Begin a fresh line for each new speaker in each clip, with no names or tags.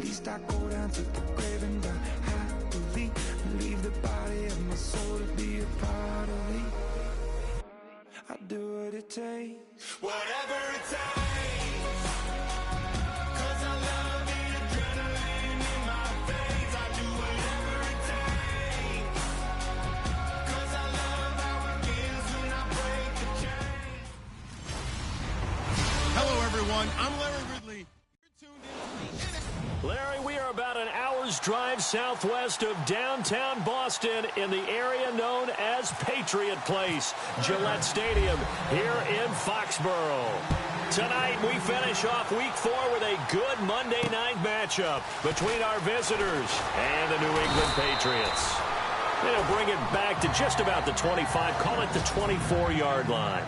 least I go down to the grave and die happily. Leave the body of my soul to be a part of me. I do what it takes, whatever it takes. 'Cause I love the adrenaline in my veins. I do whatever it takes. 'Cause I love how it feels when I break the chain.
Hello, everyone. I'm Larry Ridley. You're tuned in.
Larry, we are about an hour's drive southwest of downtown Boston in the area known as Patriot Place, Gillette Stadium here in Foxborough. Tonight, we finish off Week 4 with a good Monday night matchup between our visitors and the New England Patriots. They'll bring it back to just about the 25, call it the 24-yard line.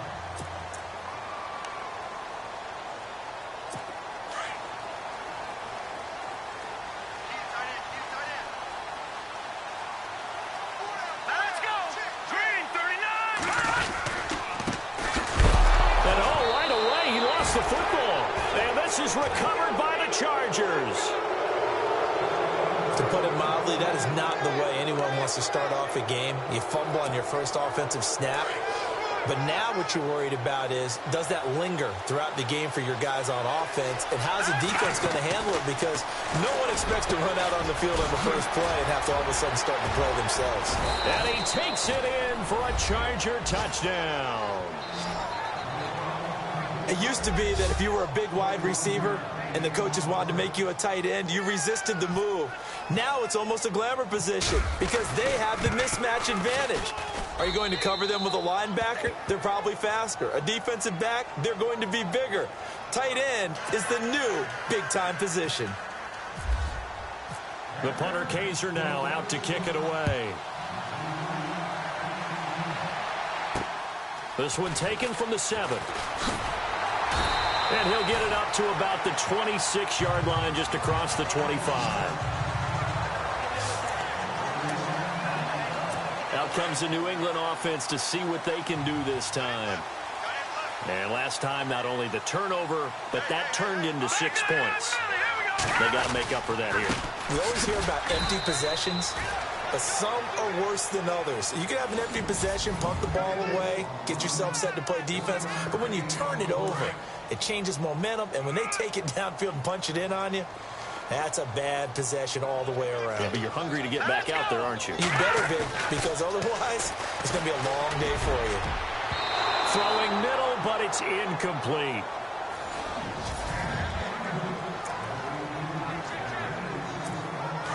Is recovered by the Chargers.
To put it mildly, that is not the way anyone wants to start off a game. You fumble on your first offensive snap. But now what you're worried about is, does that linger throughout the game for your guys on offense? And how's the defense going to handle it? Because no one expects to run out on the field on the first play and have to all of a sudden start to play themselves.
And he takes it in for a Charger touchdown.
It used to be that if you were a big wide receiver and the coaches wanted to make you a tight end, you resisted the move. Now it's almost a glamour position because they have the mismatch advantage. Are you going to cover them with a linebacker? They're probably faster. A defensive back? They're going to be bigger. Tight end is the new big-time position.
The punter Kaiser now out to kick it away. This one taken from the 7. And he'll get it up to about the 26-yard line, just across the 25. Out comes the New England offense to see what they can do this time. And last time, not only the turnover, but that turned into 6 points. They got to make up for that here.
We always hear about empty possessions, but some are worse than others. You can have an empty possession, punt the ball away, get yourself set to play defense, but when you turn it over, it changes momentum, and when they take it downfield and punch it in on you, that's a bad possession all the way around.
Yeah, but you're hungry to get back out there, aren't you?
You better be, because otherwise, it's going to be a long day for you.
Throwing middle, but it's incomplete.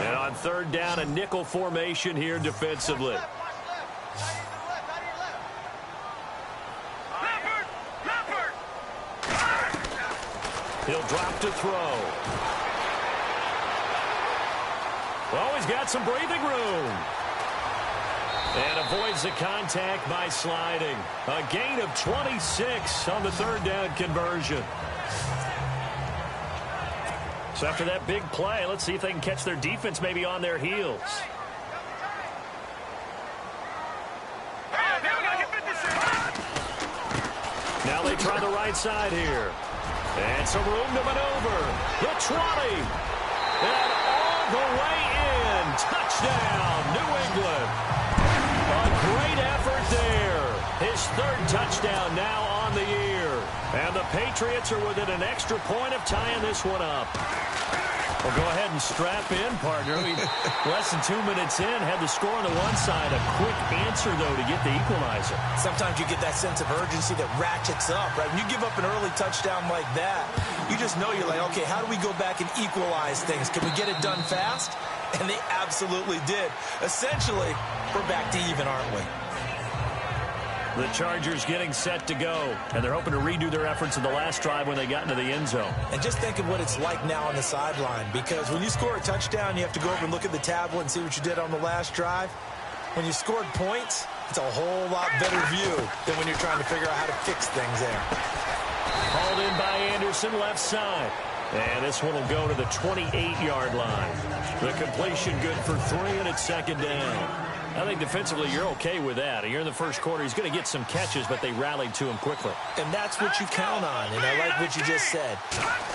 And on third down, a nickel formation here defensively. He'll drop to throw. Well, he's got some breathing room. And avoids the contact by sliding. A gain of 26 on the third down conversion. So after that big play, let's see if they can catch their defense maybe on their heels. Now they try the right side here. And some room to maneuver. The 20. And all the way in. Touchdown, New England. A great effort there. His third touchdown now on the year. And the Patriots are within an extra point of tying this one up. Well, go ahead and strap in, partner. Less than 2 minutes in, had the score on the one side. A quick answer, though, to get the equalizer.
Sometimes you get that sense of urgency that ratchets up, right? When you give up an early touchdown like that, you just know you're like, okay, how do we go back and equalize things? Can we get it done fast? And they absolutely did. Essentially, we're back to even, aren't we?
The Chargers getting set to go, and they're hoping to redo their efforts in the last drive when they got into the end zone.
And just think of what it's like now on the sideline, because when you score a touchdown, you have to go over and look at the tablet and see what you did on the last drive. When you scored points, it's a whole lot better view than when you're trying to figure out how to fix things there.
Hauled in by Anderson, left side. And this one will go to the 28-yard line. The completion good for 3, and it's second down. I think defensively you're okay with that. Here in the first quarter, he's going to get some catches, but they rallied to him quickly.
And that's what you count on, and I like what you just said.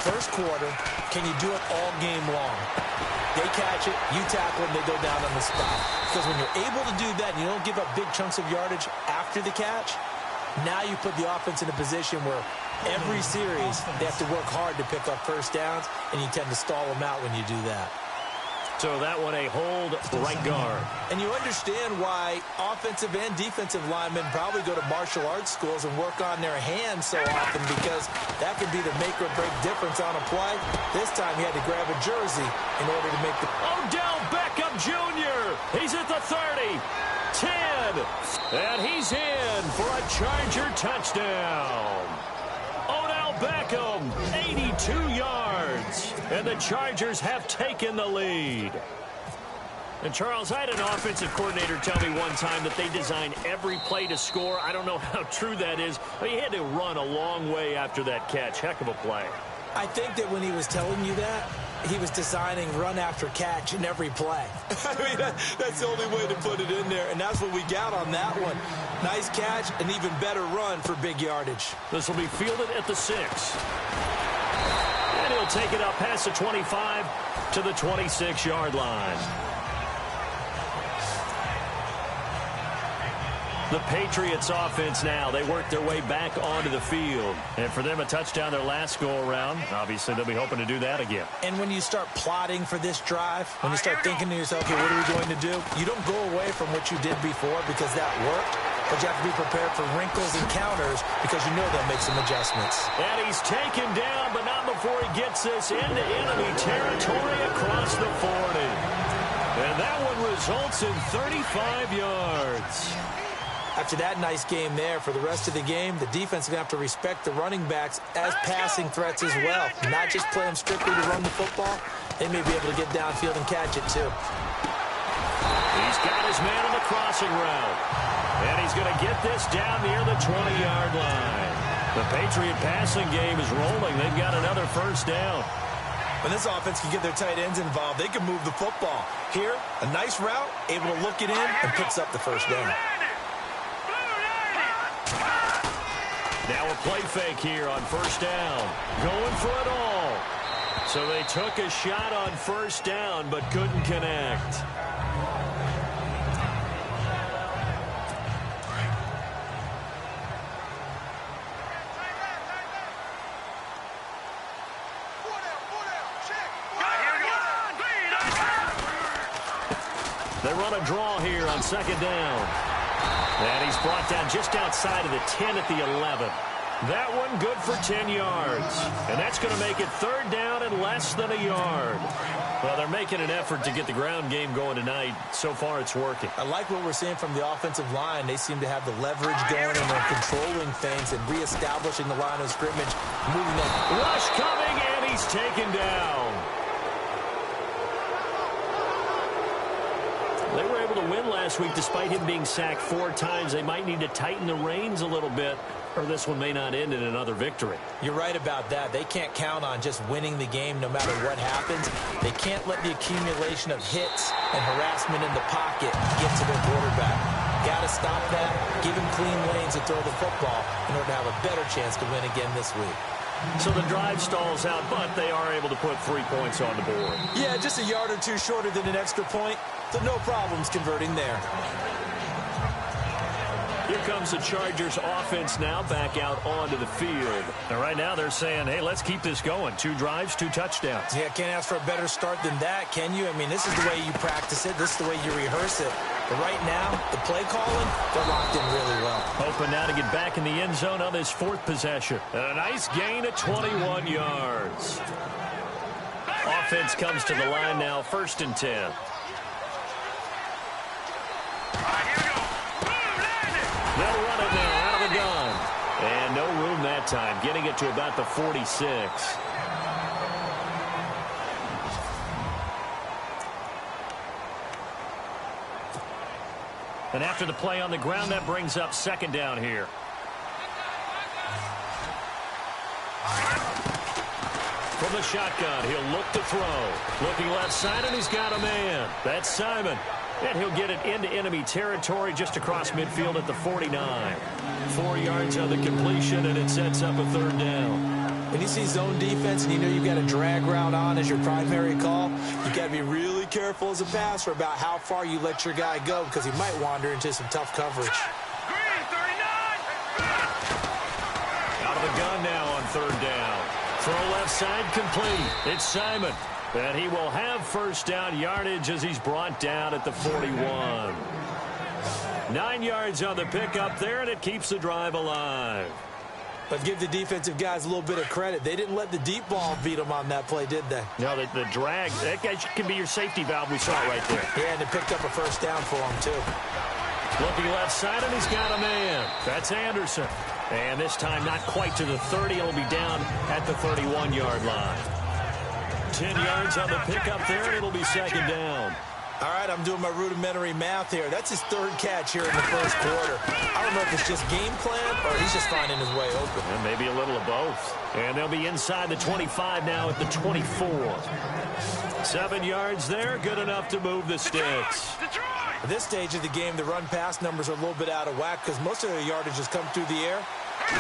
First quarter, can you do it all game long? They catch it, you tackle them, they go down on the spot. Because when you're able to do that and you don't give up big chunks of yardage after the catch, now you put the offense in a position where every series they have to work hard to pick up first downs, and you tend to stall them out when you do that.
So that one a hold right guard.
And you understand why offensive and defensive linemen probably go to martial arts schools and work on their hands so often, because that could be the make or break difference on a play. This time he had to grab a jersey in order to make the...
Odell Beckham Jr. He's at the 30, 10, and he's in for a Charger touchdown. Odell Beckham, 82 yards, and the Chargers have taken the lead. And, Charles, I had an offensive coordinator tell me one time that they design every play to score. I don't know how true that is, but he had to run a long way after that catch. Heck of a play.
I think that when he was telling you that, he was designing run after catch in every play. I mean, that's the only way to put it in there, and that's what we got on that one. Nice catch, an even better run for big yardage.
This will be fielded at the 6. And he'll take it up past the 25 to the 26-yard line. The Patriots offense now, they work their way back onto the field. And for them, a touchdown their last go-around. Obviously, they'll be hoping to do that again.
And when you start plotting for this drive, when you start thinking to yourself, okay, what are we going to do? You don't go away from what you did before because that worked, but you have to be prepared for wrinkles and counters because you know they'll make some adjustments.
And he's taken down, but not before he gets this into enemy territory across the 40. And that one results in 35 yards.
After that nice game there, for the rest of the game, the defense is going to have to respect the running backs as passing threats as well. Not just play them strictly to run the football. They may be able to get downfield and catch it, too.
He's got his man on the crossing route. And he's going to get this down near the 20-yard line. The Patriot passing game is rolling. They've got another first down.
When this offense can get their tight ends involved, they can move the football. Here, a nice route, able to look it in, and picks up the first down.
Now a play fake here on first down. Going for it all. So they took a shot on first down, but couldn't connect. They run a draw here on second down. And he's brought down just outside of the 10 at the 11. That one good for 10 yards. And that's going to make it third down and less than a yard. Well, they're making an effort to get the ground game going tonight. So far, it's working.
I like what we're seeing from the offensive line. They seem to have the leverage going, and they're controlling things and reestablishing the line of scrimmage, moving them.
Rush coming, and he's taken down. They were able to win last week despite him being sacked 4 times. They might need to tighten the reins a little bit, or this one may not end in another victory.
You're right about that. They can't count on just winning the game no matter what happens. They can't let the accumulation of hits and harassment in the pocket get to their quarterback. Got to stop that, give him clean lanes to throw the football in order to have a better chance to win again this week.
So the drive stalls out, but they are able to put 3 points on the board.
Yeah, just a yard or 2 shorter than an extra point, so no problems converting there.
Here comes the Chargers offense now back out onto the field. And right now they're saying, hey, let's keep this going. 2 drives, 2 touchdowns.
Yeah, can't ask for a better start than that, can you? I mean, this is the way you practice it. This is the way you rehearse it. But right now, the play calling, they're locked in really well.
Hoping now to get back in the end zone on this 4th possession. And a nice gain of 21 yards. Offense comes to the line now, 1st and 10. They'll run it now out of the gun. And no room that time, getting it to about the 46. And after the play on the ground, that brings up 2nd down here. From from the shotgun. He'll look to throw. Looking left side, and he's got a man. That's Simon. And he'll get it into enemy territory just across midfield at the 49. 4 yards on the completion, and it sets up a third down.
When you see zone defense and you know you've got a drag route on as your primary call, you got to be really careful as a passer about how far you let your guy go because he might wander into some tough coverage.
Out of the gun now on third down. Throw left side complete. It's Simon. And he will have first down yardage as he's brought down at the 41. 9 yards on the pickup there, and it keeps the drive alive.
But give the defensive guys a little bit of credit. They didn't let the deep ball beat them on that play, did they?
No, the drag, that can be your safety valve. We saw it right there.
Yeah, and it picked up a first down for him, too.
Looking left side, and he's got a man. That's Anderson. And this time not quite to the 30. It'll be down at the 31-yard line. 10 yards on the pickup there, and it'll be second down.
All right, I'm doing my rudimentary math here. That's his third catch here in the first quarter. I don't know if it's just game plan or he's just finding his way open.
And maybe a little of both. And they'll be inside the 25 now at the 24. 7 yards there, good enough to move the sticks.
At this stage of the game, the run-pass numbers are a little bit out of whack because most of their yardage has come through the air.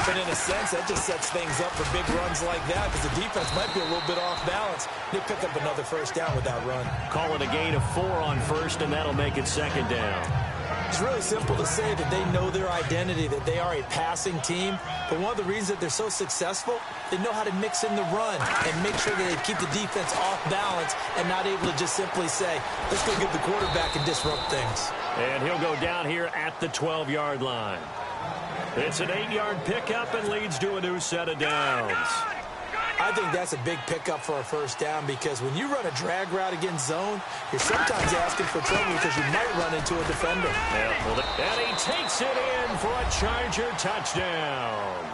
But in a sense, that just sets things up for big runs like that because the defense might be a little bit off balance. They pick up another first down with that run.
Call it a gain of 4 on first, and that'll make it second down.
It's really simple to say that they know their identity, that they are a passing team. But one of the reasons that they're so successful, they know how to mix in the run and make sure that they keep the defense off balance and not able to just simply say, let's go get the quarterback and disrupt things.
And he'll go down here at the 12-yard line. It's an 8-yard pickup and leads to a new set of downs.
I think that's a big pickup for a first down because when you run a drag route against zone, you're sometimes asking for trouble because you might run into a defender.
Yeah, well, and he takes it in for a Charger touchdown.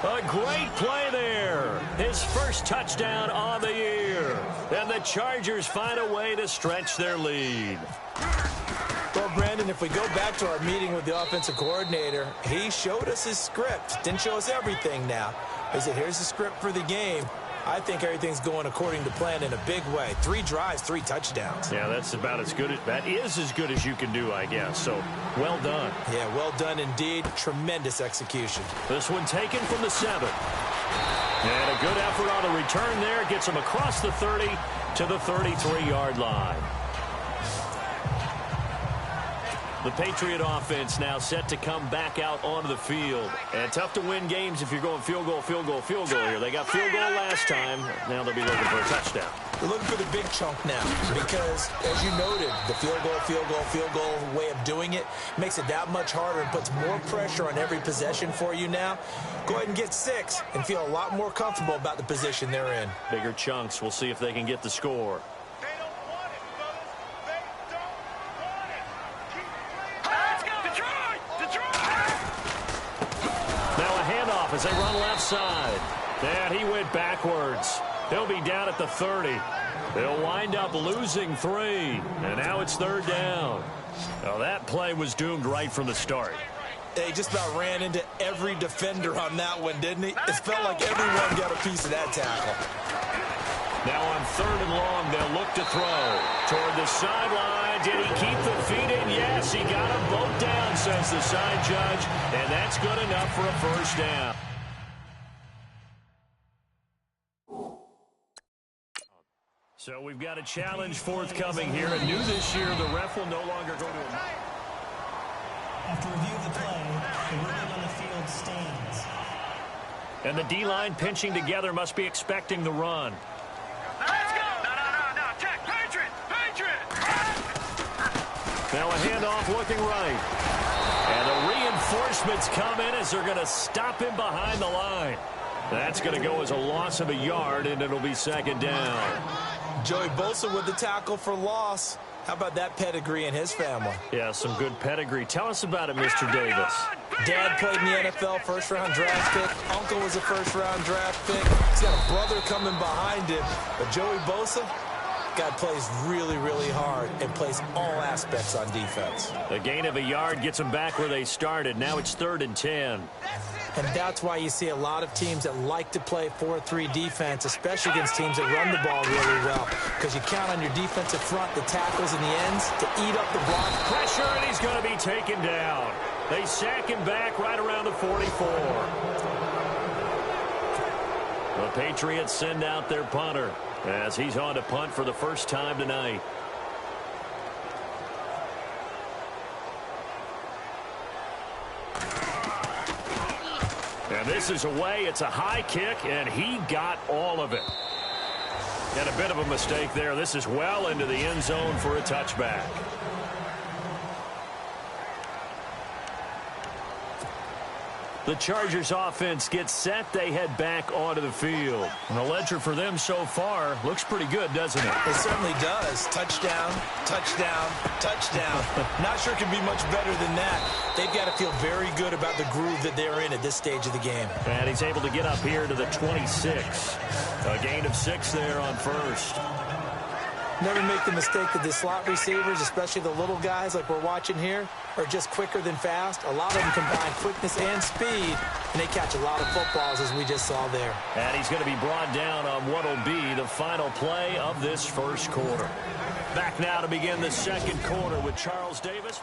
A great play there. His first touchdown on the year. And the Chargers find a way to stretch their lead.
Well, Brandon, if we go back to our meeting with the offensive coordinator, he showed us his script. Didn't show us everything now. He said, here's the script for the game. I think everything's going according to plan in a big way. 3 drives, 3 touchdowns.
Yeah, that's about as good as, that is as good as you can do, I guess. So, well done.
Yeah, well done indeed. Tremendous execution.
This one taken from the 7. And a good effort on the return there. Gets him across the 30 to the 33-yard line. The Patriot offense now set to come back out onto the field. And tough to win games if you're going field goal here. They got field goal last time. Now they'll be looking for a touchdown.
They're looking for the big chunk now because, as you noted, the field goal way of doing it makes it that much harder and puts more pressure on every possession for you now. Go ahead and get 6 and feel a lot more comfortable about the position they're in.
Bigger chunks. We'll see if they can get the score. As they run left side. And he went backwards. He'll be down at the 30. They'll wind up losing 3. And now it's third down. Now that play was doomed right from the start.
He just about ran into every defender on that one, didn't he? It felt like everyone got a piece of that tackle.
Now on 3rd and long, they'll look to throw. Toward the sideline. Did he keep the feet in? Yes, he got them both down, says the side judge. And that's good enough for a first down. So we've got a challenge forthcoming here. And new this year, the ref will no longer go to him.
After review of the play, the ruling on the field stands.
And the D-line pinching together must be expecting the run.
Let's go! No. Check! Patriot!
Now a handoff looking right. And the reinforcements come in as they're going to stop him behind the line. That's going to go as a loss of a yard, and it'll be second down.
Joey Bosa with the tackle for loss. How about that pedigree in his family?
Yeah, some good pedigree. Tell us about it, Mr. Davis.
Dad played in the NFL, first-round draft pick. Uncle was a first-round draft pick. He's got a brother coming behind him. But Joey Bosa, guy plays really, really hard and plays all aspects on defense.
A gain of a yard gets them back where they started. Now it's 3rd and 10.
And that's why you see a lot of teams that like to play 4-3 defense, especially against teams that run the ball really well, because you count on your defensive front, the tackles and the ends, to eat up the block.
Pressure, and he's going to be taken down. They sack him back right around the 44. The Patriots send out their punter as he's on to punt for the first time tonight. And this is away. It's a high kick, and he got all of it. And a bit of a mistake there. This is well into the end zone for a touchback. The Chargers offense gets set. They head back onto the field. And the ledger for them so far looks pretty good, doesn't it?
It certainly does. Touchdown, touchdown, touchdown. Not sure it can be much better than that. They've got to feel very good about the groove that they're in at this stage of the game.
And he's able to get up here to the 26. A gain of 6 there on first.
Never make the mistake that the slot receivers, especially the little guys like we're watching here, are just quicker than fast. A lot of them combine quickness and speed, and they catch a lot of footballs, as we just saw there.
And he's going to be brought down on what will be the final play of this first quarter. Back now to begin the second quarter with Charles Davis.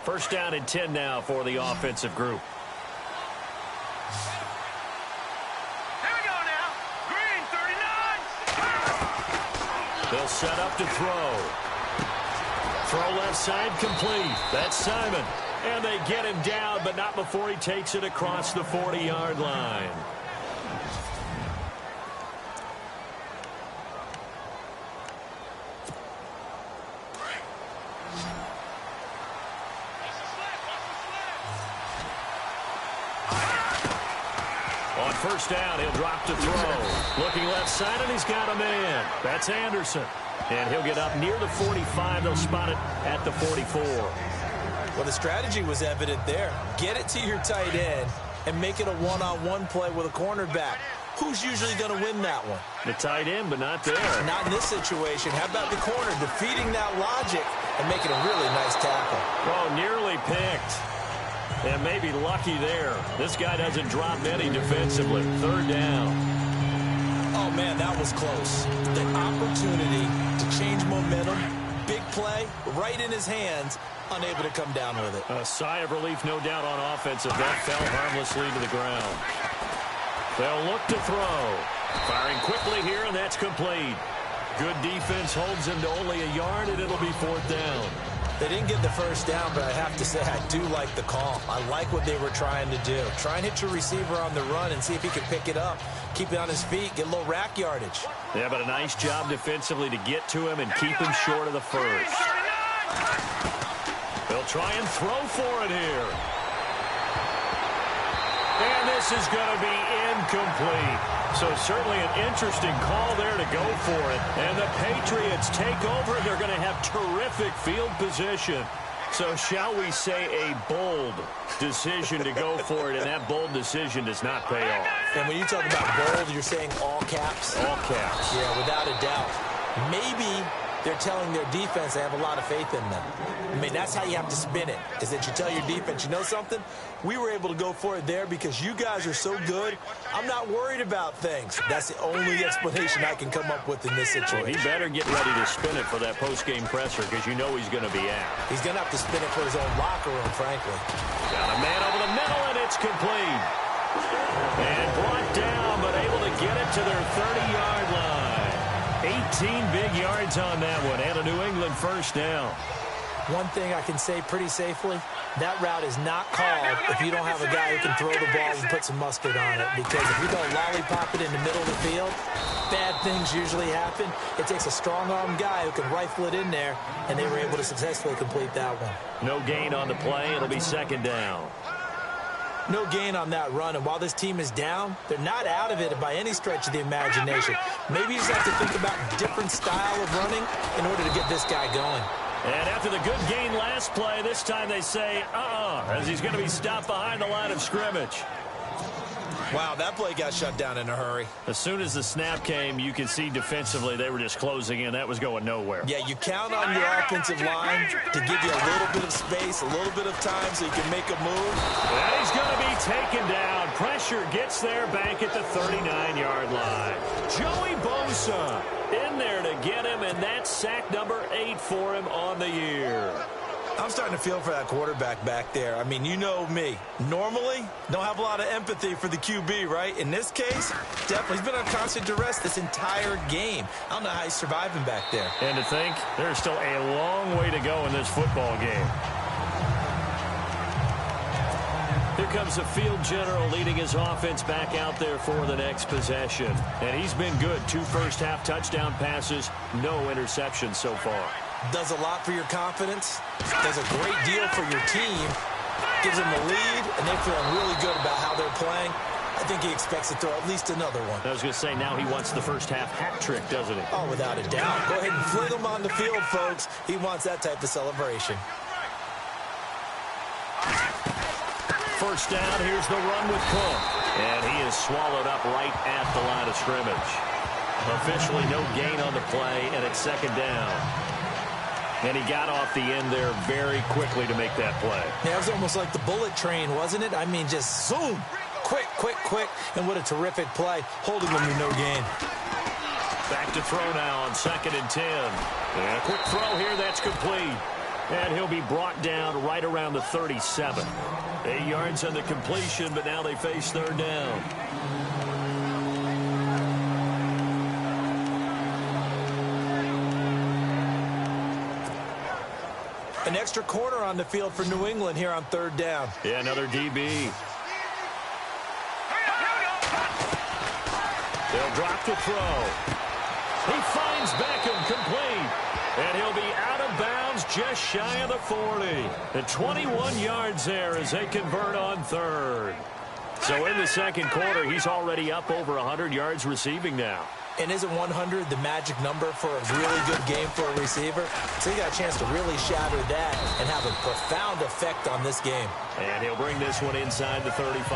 First down and 10 now for the offensive group. They'll set up to throw. Throw left side complete. That's Simon. And they get him down, but not before he takes it across the 40-yard line. On first down, he'll drop to throw. Looking left side, and he's got a man. That's Anderson. And he'll get up near the 45. They'll spot it at the 44.
Well, the strategy was evident there. Get it to your tight end and make it a one-on-one play with a cornerback. Who's usually going to win that one?
The tight end, but not there.
Not in this situation. How about the corner defeating that logic and making a really nice tackle?
Oh, nearly picked. And maybe lucky there. This guy doesn't drop many defensively. Third down.
Oh, man, that was close. The opportunity to change momentum, big play, right in his hands, unable to come down with it.
A sigh of relief, no doubt, on offense. That fell harmlessly to the ground. They'll look to throw. Firing quickly here, and that's complete. Good defense holds him to only a yard, and it'll be fourth down.
They didn't get the first down, but I have to say I do like the call. I like what they were trying to do. Try and hit your receiver on the run and see if he can pick it up. Keep it on his feet, get a little rack yardage.
Yeah, but a nice job defensively to get to him and keep him short of the first. They'll try and throw for it here. And this is going to be incomplete. So certainly an interesting call there to go for it. And the Patriots take over. They're going to have terrific field position. So shall we say a bold decision to go for it, and that bold decision does not pay off.
And when you talk about bold, you're saying all caps?
All caps.
Yeah, without a doubt. Maybe they're telling their defense they have a lot of faith in them. I mean, that's how you have to spin it, is that you tell your defense, you know something? We were able to go for it there because you guys are so good. I'm not worried about things. That's the only explanation I can come up with in this situation.
Well, he better get ready to spin it for that post-game presser because you know he's going to be at.
He's going to have to spin it for his own locker room, frankly.
Got a man over the middle, and it's complete. And brought down, but able to get it to their 30-yard line. 18 big yards on that one, and a New England first down.
One thing I can say pretty safely, that route is not called if you don't have a guy who can throw the ball and put some mustard on it. Because if you don't lollipop it in the middle of the field, bad things usually happen. It takes a strong-arm guy who can rifle it in there, and they were able to successfully complete that one.
No gain on the play. It'll be second down.
No gain on that run, and while this team is down, they're not out of it by any stretch of the imagination. Maybe you just have to think about a different style of running in order to get this guy going.
And after the good gain last play, this time they say, as he's going to be stopped behind the line of scrimmage.
Wow, that play got shut down in a hurry.
As soon as the snap came, you could see defensively they were just closing in. That was going nowhere.
Yeah, you count on your offensive line to give you a little bit of space, a little bit of time so you can make a move.
And he's going to be taken down. Pressure gets there back at the 39-yard line. Joey Bosa in there to get him, and that's sack number 8 for him on the year.
I'm starting to feel for that quarterback back there. I mean, you know me. Normally, don't have a lot of empathy for the QB, right? In this case, definitely. He's been on constant duress this entire game. I don't know how he's surviving back there.
And to think, there's still a long way to go in this football game. Here comes the field general leading his offense back out there for the next possession. And he's been good. 2 first-half touchdown passes, no interceptions so far.
Does a lot for your confidence, does a great deal for your team, gives them the lead, and they're feeling really good about how they're playing. I think he expects to throw at least another one.
I was going to say, now he wants the first-half hat trick, doesn't he?
Oh, without a doubt. Go ahead and fling him on the field, folks. He wants that type of celebration.
First down, here's the run with Cook. And he is swallowed up right at the line of scrimmage. Officially no gain on the play, and it's second down. And he got off the end there very quickly to make that play.
Yeah, it was almost like the bullet train, wasn't it? I mean, just zoom. Quick, quick, quick. And what a terrific play, holding them to no gain.
Back to throw now on 2nd and 10. And a quick throw here, that's complete. And he'll be brought down right around the 37. 8 yards on the completion, but now they face 3rd down.
An extra corner on the field for New England here on 3rd down.
Yeah, another DB. They'll drop to throw. He finds Beckham complete. And he'll be out of bounds just shy of the 40. And 21 yards there as they convert on 3rd. So in the second quarter, he's already up over 100 yards receiving now.
And isn't 100 the magic number for a really good game for a receiver? So he got a chance to really shatter that and have a profound effect on this game.
And he'll bring this one inside the 35.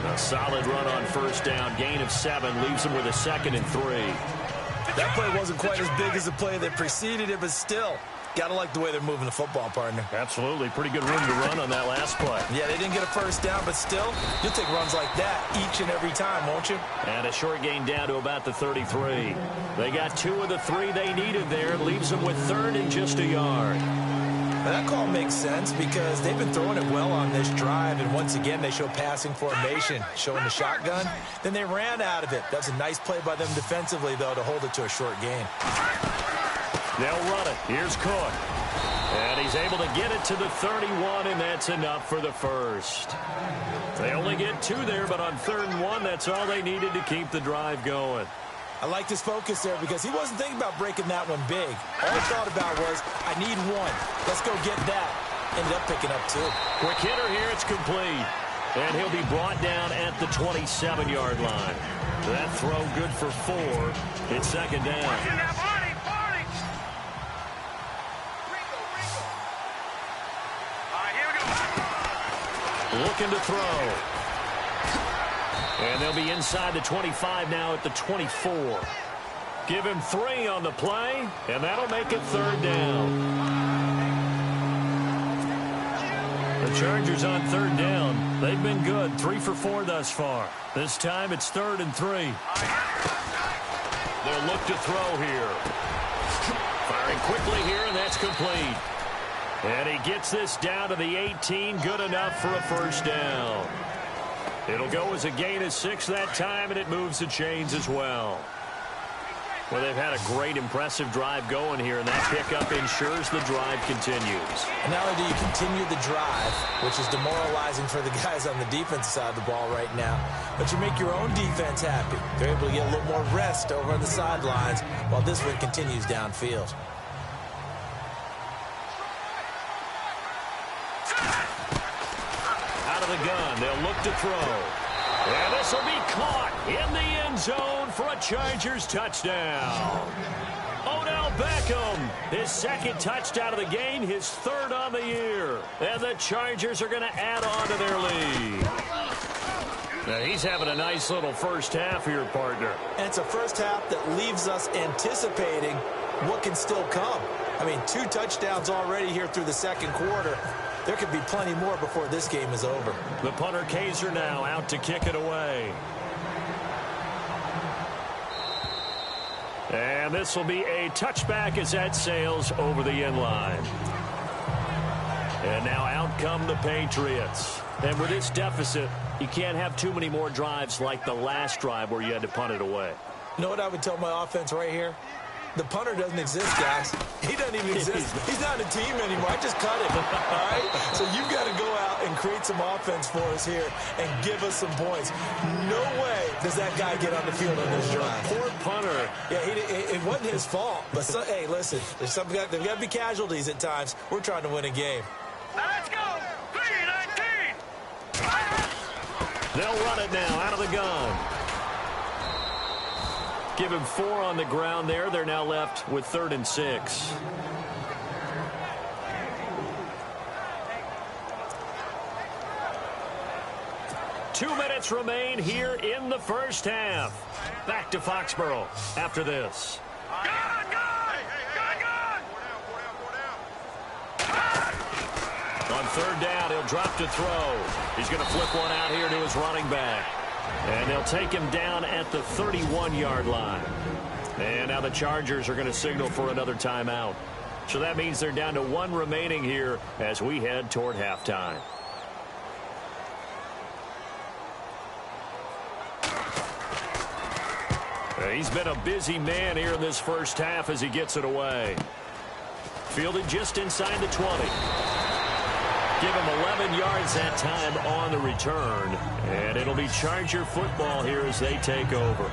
A solid run on first down. Gain of 7 leaves him with a 2nd and 3.
That play wasn't quite as big as the play that preceded it, but still, got to like the way they're moving the football, partner.
Absolutely. Pretty good room to run on that last play.
Yeah, they didn't get a first down, but still, you'll take runs like that each and every time, won't you?
And a short gain down to about the 33. They got 2 of the 3 they needed there. It leaves them with 3rd and just a yard.
Now, that call makes sense because they've been throwing it well on this drive, and once again, they show passing formation, showing the shotgun. Then they ran out of it. That's a nice play by them defensively, though, to hold it to a short gain.
They'll run it. Here's Cook. And he's able to get it to the 31, and that's enough for the first. They only get 2 there, but on 3rd and 1, that's all they needed to keep the drive going.
I liked his focus there because he wasn't thinking about breaking that one big. All he thought about was, I need 1. Let's go get that. Ended up picking up 2.
Quick hitter here. It's complete. And he'll be brought down at the 27-yard line. That throw good for 4. It's second down. Looking to throw. And they'll be inside the 25 now at the 24. Give him 3 on the play, and that'll make it 3rd down. The Chargers on 3rd down. They've been good, 3 for 4 thus far. This time it's 3rd and 3. They'll look to throw here. Firing quickly here, and that's complete. And he gets this down to the 18, good enough for a first down. It'll go as a gain of 6 that time, and it moves the chains as well. Well, they've had a great, impressive drive going here, and that pickup ensures the drive continues.
And not only do you continue the drive, which is demoralizing for the guys on the defensive side of the ball right now, but you make your own defense happy. They're able to get a little more rest over on the sidelines while this one continues downfield.
Out of the gun, they'll look to throw. And this will be caught in the end zone for a Chargers touchdown. Odell Beckham, his 2nd touchdown of the game, his 3rd on the year. And the Chargers are going to add on to their lead. Now he's having a nice little first half here, partner.
And it's a first half that leaves us anticipating what can still come. I mean, 2 touchdowns already here through the second quarter. There could be plenty more before this game is over.
The punter Kaiser now out to kick it away. And this will be a touchback as that sails over the end line. And now out come the Patriots. And with this deficit, you can't have too many more drives like the last drive where you had to punt it away.
You know what I would tell my offense right here? The punter doesn't exist, guys. He doesn't even exist. He's not a team anymore. I just cut him, all right? So you've got to go out and create some offense for us here and give us some points. No way does that guy get on the field on this drive.
Poor punter.
Yeah, it wasn't his fault. But, hey, listen, there's got to be casualties at times. We're trying to win a game.
Let's go! 3-19!
They'll run it now out of the gun. Give him 4 on the ground there. They're now left with 3rd and 6. Two minutes remain here in the first half. Back to Foxborough after this. On 3rd down, he'll drop to throw. He's going to flip one out here to his running back. And they'll take him down at the 31-yard line. And now the Chargers are going to signal for another timeout. So that means they're down to 1 remaining here as we head toward halftime. He's been a busy man here in this first half as he gets it away. Fielded just inside the 20. Give him 11 yards that time on the return. And it'll be Charger football here as they take over.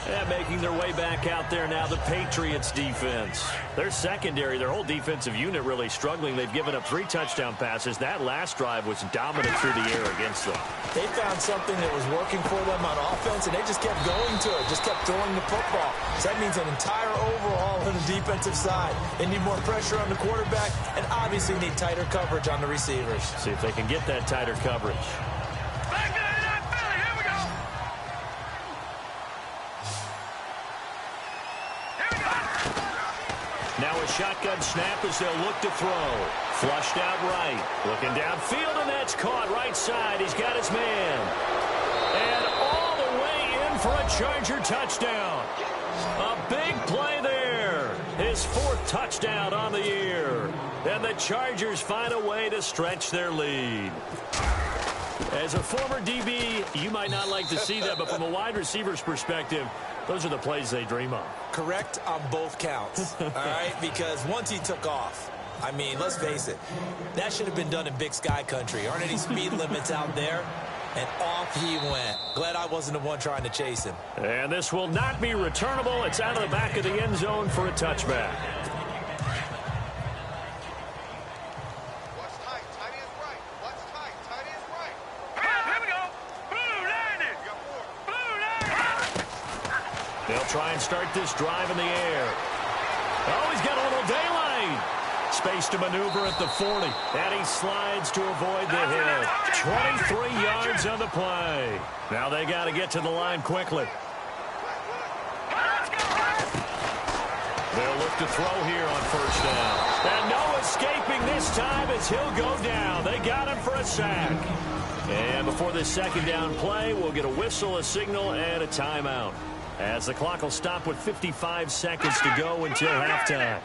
And making their way back out there now, the Patriots defense. Their secondary, their whole defensive unit really struggling. They've given up 3 touchdown passes. That last drive was dominant through the air against them.
They found something that was working for them on offense, and they just kept going to it, just kept throwing the football. So that means an entire overhaul on the defensive side. They need more pressure on the quarterback and obviously need tighter coverage on the receivers.
See if they can get that tighter coverage. Now a shotgun snap as they'll look to throw. Flushed out right. Looking downfield, and that's caught right side. He's got his man. And all the way in for a Charger touchdown. A big play there. His 4th touchdown on the year. And the Chargers find a way to stretch their lead. As a former DB, you might not like to see that, but from a wide receiver's perspective, those are the plays they dream of.
Correct on both counts, all right? Because once he took off, I mean, let's face it, that should have been done in Big Sky country. Aren't any speed limits out there? And off he went. Glad I wasn't the one trying to chase him.
And this will not be returnable. It's out of the back of the end zone for a touchback. They'll try and start this drive in the air. Oh, he's got a little daylight. Space to maneuver at the 40. And he slides to avoid the hit. 23 yards on the play. Now they got to get to the line quickly. They'll look to throw here on 1st down. And no escaping this time as he'll go down. They got him for a sack. And before this 2nd down play, we'll get a whistle, a signal, and a timeout. As the clock will stop with 55 seconds to go until halftime.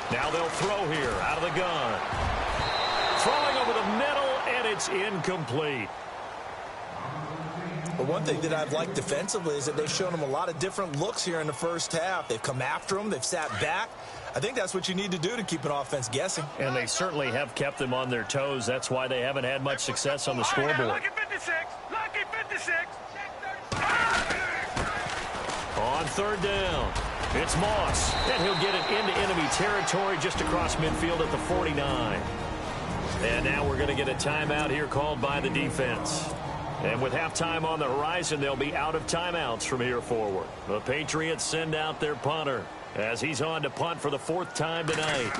Now they'll throw here out of the gun. Throwing over the middle, and it's incomplete.
But one thing that I've liked defensively is that they've shown them a lot of different looks here in the first half. They've come after them. They've sat back. I think that's what you need to do to keep an offense guessing.
And they certainly have kept them on their toes. That's why they haven't had much success on the scoreboard.
Lucky 56! Lucky 56!
On 3rd down, it's Moss. And he'll get it into enemy territory just across midfield at the 49. And now we're going to get a timeout here called by the defense. And with halftime on the horizon, they'll be out of timeouts from here forward. The Patriots send out their punter as he's on to punt for the 4th time tonight.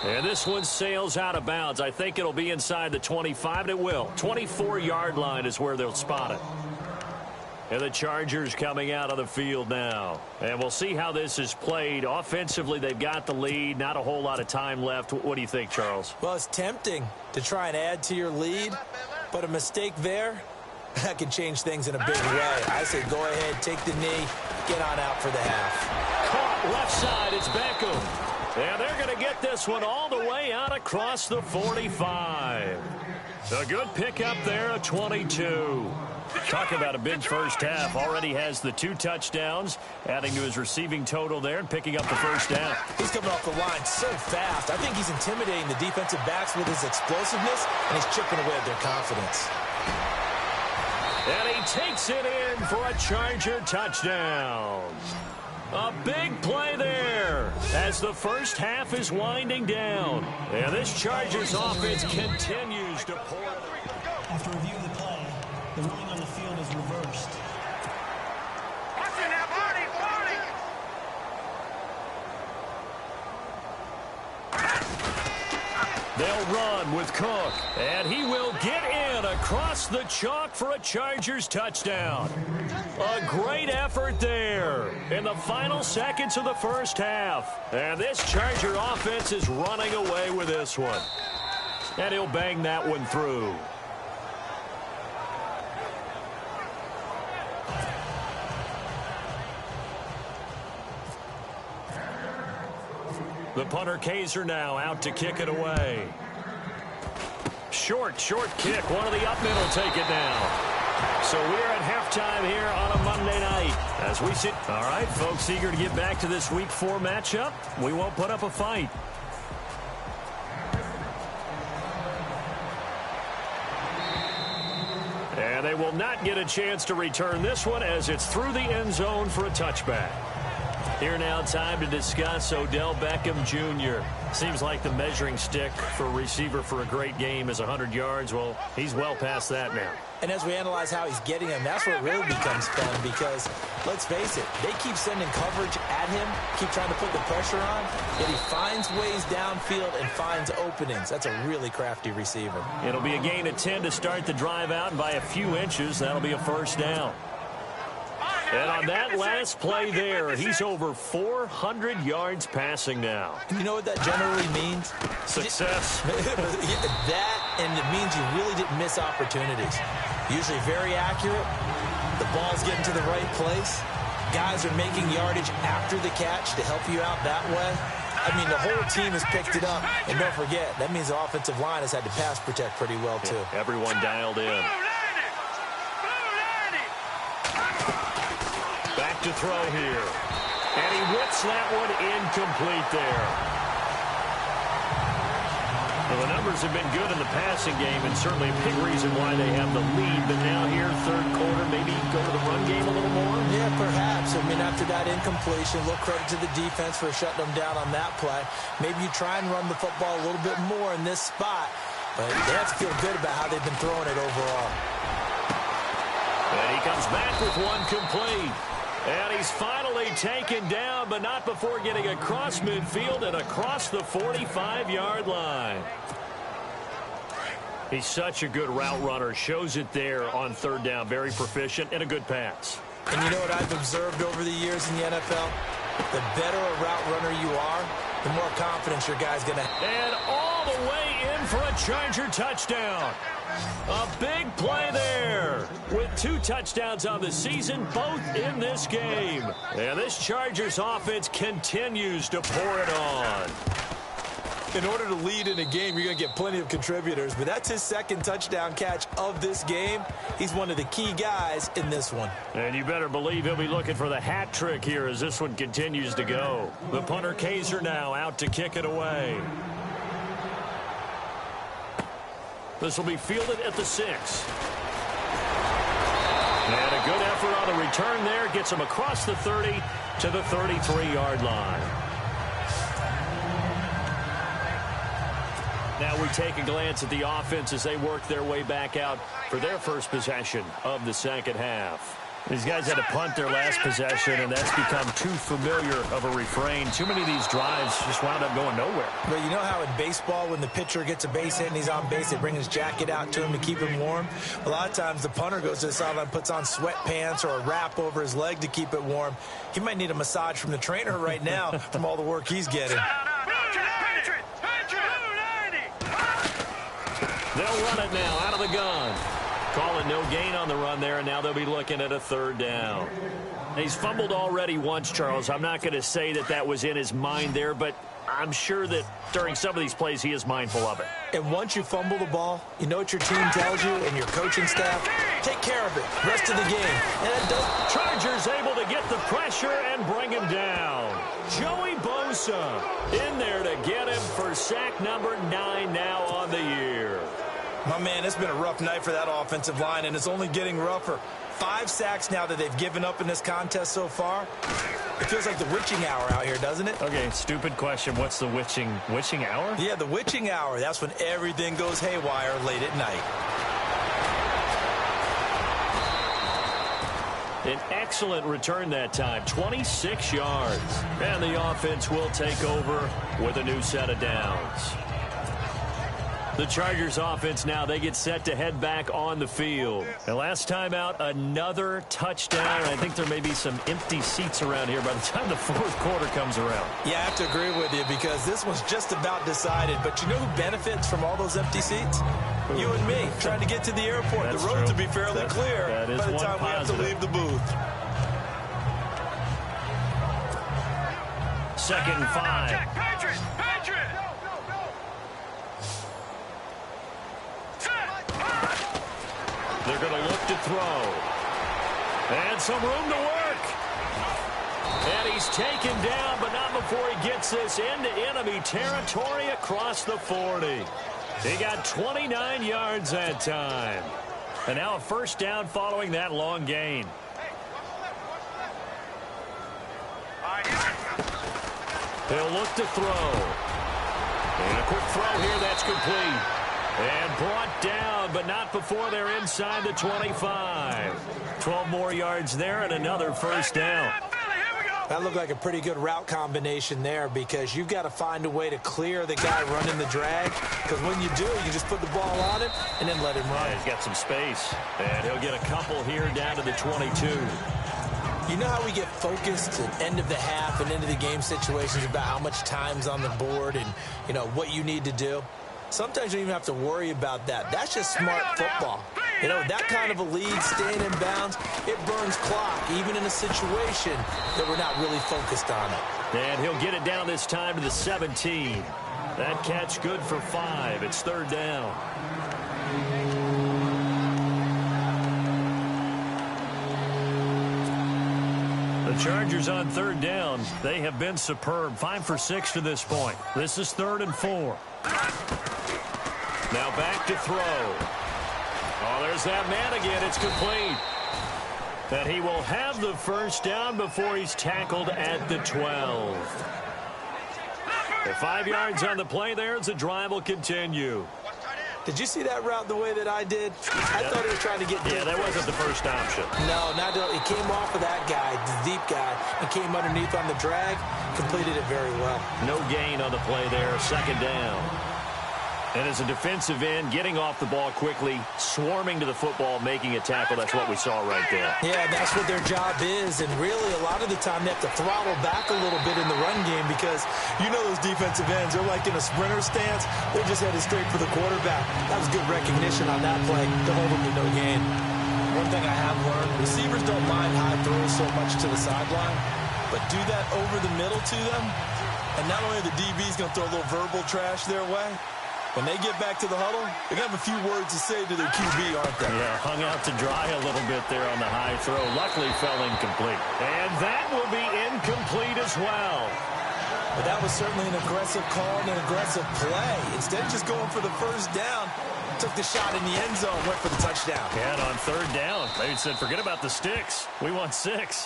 And this one sails out of bounds. I think it'll be inside the 25, and it will. 24-yard line is where they'll spot it. And the Chargers coming out of the field now. And we'll see how this is played. Offensively, they've got the lead. Not a whole lot of time left. What do you think, Charles?
Well, it's tempting to try and add to your lead, but a mistake there, that can change things in a big way. I say go ahead, take the knee, get on out for the half.
Caught left side. It's Beckham. And they're going to get this one all the way out across the 45. A good pickup there, a 22. Talk about a big first half. Already has the 2 touchdowns, adding to his receiving total there and picking up the first down.
He's coming off the line so fast. I think he's intimidating the defensive backs with his explosiveness, and he's chipping away at their confidence.
And he takes it in for a Charger touchdown. A big play there as the first half is winding down. And this Chargers offense continues to pour.
After review of the play, the ruling on the field is reversed.
They'll run with Cook, and he will get in across the chalk for a Chargers touchdown. A great effort there in the final seconds of the first half. And this Charger offense is running away with this one. And he'll bang that one through. The punter Kaiser now out to kick it away. Short kick. One of the up middle take it down. So we're at halftime here on a Monday night as we sit. All right, folks, eager to get back to this Week 4 matchup. We won't put up a fight. And they will not get a chance to return this one as it's through the end zone for a touchback. Here now, time to discuss Odell Beckham Jr. Seems like the measuring stick for a receiver for a great game is 100 yards. Well, he's well past that now.
And as we analyze how he's getting them, that's where it really becomes fun because, let's face it, they keep sending coverage at him, keep trying to put the pressure on, yet he finds ways downfield and finds openings. That's a really crafty receiver.
It'll be a gain of 10 to start the drive out, and by a few inches, that'll be a first down. And on that last play there, he's over 400 yards passing now.
You know what that generally means?
Success.
That, and it means you really didn't miss opportunities. Usually very accurate. The ball's getting to the right place. Guys are making yardage after the catch to help you out that way. I mean, the whole team has picked it up. And don't forget, that means the offensive line has had to pass protect pretty well, too.
Yeah, everyone dialed in. Back to throw here. And he whips that one incomplete there. Well, the numbers have been good in the passing game, and certainly a big reason why they have the lead. But now here, third quarter, maybe go to the run game a little more?
Yeah, perhaps. I mean, after that incompletion, a little credit to the defense for shutting them down on that play. Maybe you try and run the football a little bit more in this spot. But they have to feel good about how they've been throwing it overall.
And he comes back with one complete. And he's finally taken down, but not before getting across midfield and across the 45-yard line. He's such a good route runner. Shows it there on third down. Very proficient and a good pass.
And you know what I've observed over the years in the NFL? The better a route runner you are, the more confidence your guy's going to have.
And all the way in for a Charger touchdown. A big play there with 2 touchdowns on the season, both in this game. And this Chargers offense continues to pour it on.
In order to lead in a game, you're going to get plenty of contributors, but that's his second touchdown catch of this game. He's one of the key guys in this one.
And you better believe he'll be looking for the hat trick here as this one continues to go. The punter Kaiser now out to kick it away. This will be fielded at the 6. And a good effort on the return there. Gets him across the 30 to the 33-yard line. Now we take a glance at the offense as they work their way back out for their first possession of the second half. These guys had to punt their last possession, and that's become too familiar of a refrain. Too many of these drives just wound up going nowhere.
But you know how in baseball, when the pitcher gets a base hit and he's on base, they bring his jacket out to him to keep him warm? A lot of times the punter goes to the sideline, puts on sweatpants or a wrap over his leg to keep it warm. He might need a massage from the trainer right now from all the work he's getting.
They'll run it now out of the gun. Call it no gain on the run there, and now they'll be looking at a third down. He's fumbled already once, Charles. I'm not going to say that that was in his mind there, but I'm sure that during some of these plays he is mindful of it.
And once you fumble the ball, you know what your team tells you and your coaching staff? Take care of it. Rest of the game. And it does.
Chargers able to get the pressure and bring him down. Joey Bosa in there to get him for sack number 9 now on the year.
My man, it's been a rough night for that offensive line, and it's only getting rougher. 5 sacks now that they've given up in this contest so far. It feels like the witching hour out here, doesn't it?
Okay, stupid question. What's the witching hour?
Yeah, the witching hour. That's when everything goes haywire late at night.
An excellent return that time, 26 yards. And the offense will take over with a new set of downs. The Chargers offense now, they get set to head back on the field. And last time out, another touchdown. I think there may be some empty seats around here by the time the fourth quarter comes around.
Yeah, I have to agree with you because this was just about decided. But you know who benefits from all those empty seats? You and me, trying to get to the airport.
That's
the roads
true.
will be fairly clear
that is
by the time
positive.
we have to leave the booth.
2nd and 5.
Patriots!
They're going to look to throw. And some room to work. And he's taken down, but not before he gets this into enemy territory across the 40. He got 29 yards that time. And now a first down following that long gain. He'll look to throw. And a quick throw here, that's complete. And brought down, but not before they're inside the 25. 12 more yards there and another first down.
That looked like a pretty good route combination there because you've got to find a way to clear the guy running the drag. Because when you do, you just put the ball on it and then let him run.
Yeah, he's got some space. And he'll get a couple here down to the 22.
You know how we get focused at end of the half and into the game situations about how much time's on the board and, you know, what you need to do? Sometimes you don't even have to worry about that. That's just smart football. You know, that kind of a lead, staying in bounds, it burns clock, even in a situation that we're not really focused on it.
And he'll get it down this time to the 17. That catch good for 5. It's third down. The Chargers on third down. They have been superb. 5 for 6 to this point. This is 3rd and 4. Now back to throw. Oh, there's that man again. It's complete. And he will have the first down before he's tackled at the 12. The 5 yards on the play there as the drive will continue.
Did you see that route the way that I did? I thought he was trying to get deep.
Yeah, that wasn't the first option.
No, not at all. He came off of that guy, the deep guy, and came underneath on the drag, completed it very well.
No gain on the play there, 2nd down. And as a defensive end, getting off the ball quickly, swarming to the football, making a tackle, that's what we saw right there.
Yeah, that's what their job is, and really a lot of the time they have to throttle back a little bit in the run game because you know those defensive ends, they're like in a sprinter stance. They're just headed straight for the quarterback. That was good recognition on that play to hold them to no gain. One thing I have learned, receivers don't mind high throws so much to the sideline, but do that over the middle to them, and not only are the DBs going to throw a little verbal trash their way, when they get back to the huddle, they're going to have a few words to say to their QB, aren't they?
Yeah, hung out to dry a little bit there on the high throw. Luckily fell incomplete. And that will be incomplete as well.
But that was certainly an aggressive call and an aggressive play. Instead of just going for the first down, took the shot in the end zone, went for the touchdown.
And on third down, they said, forget about the sticks. We want 6.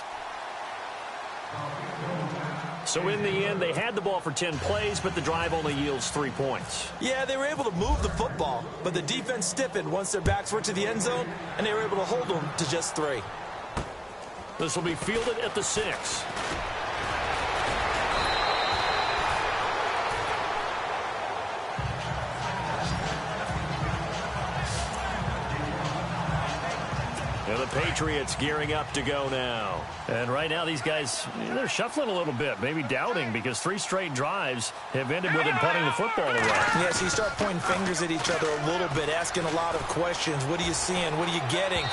So in the end, they had the ball for 10 plays, but the drive only yields 3 points.
Yeah, they were able to move the football, but the defense stiffened once their backs were to the end zone, and they were able to hold them to just 3.
This will be fielded at the 6. And the Patriots gearing up to go now. And right now these guys, they're shuffling a little bit, maybe doubting, because 3 straight drives have ended with them punting the football away.
Yeah, so you start pointing fingers at each other a little bit, asking a lot of questions. What are you seeing? What are you getting?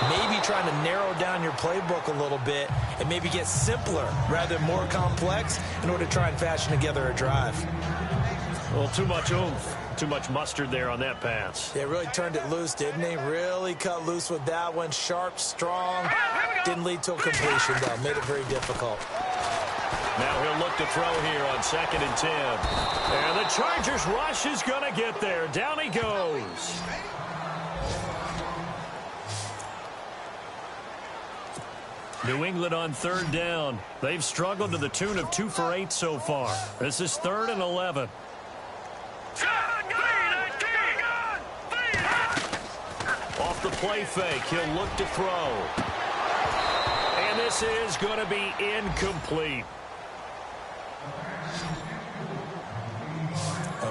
Maybe trying to narrow down your playbook a little bit and maybe get simpler rather than more complex in order to try and fashion together a drive.
Well, too much oomph. Too much mustard there on that pass.
They really turned it loose, didn't they? Really cut loose with that one. Sharp, strong. Didn't lead to a completion, though. Made it very difficult.
Now he'll look to throw here on 2nd and 10. And the Chargers rush is going to get there. Down he goes. New England on 3rd down. They've struggled to the tune of 2 for 8 so far. This is 3rd and 11. Off the play fake, he'll look to throw. And this is going to be incomplete.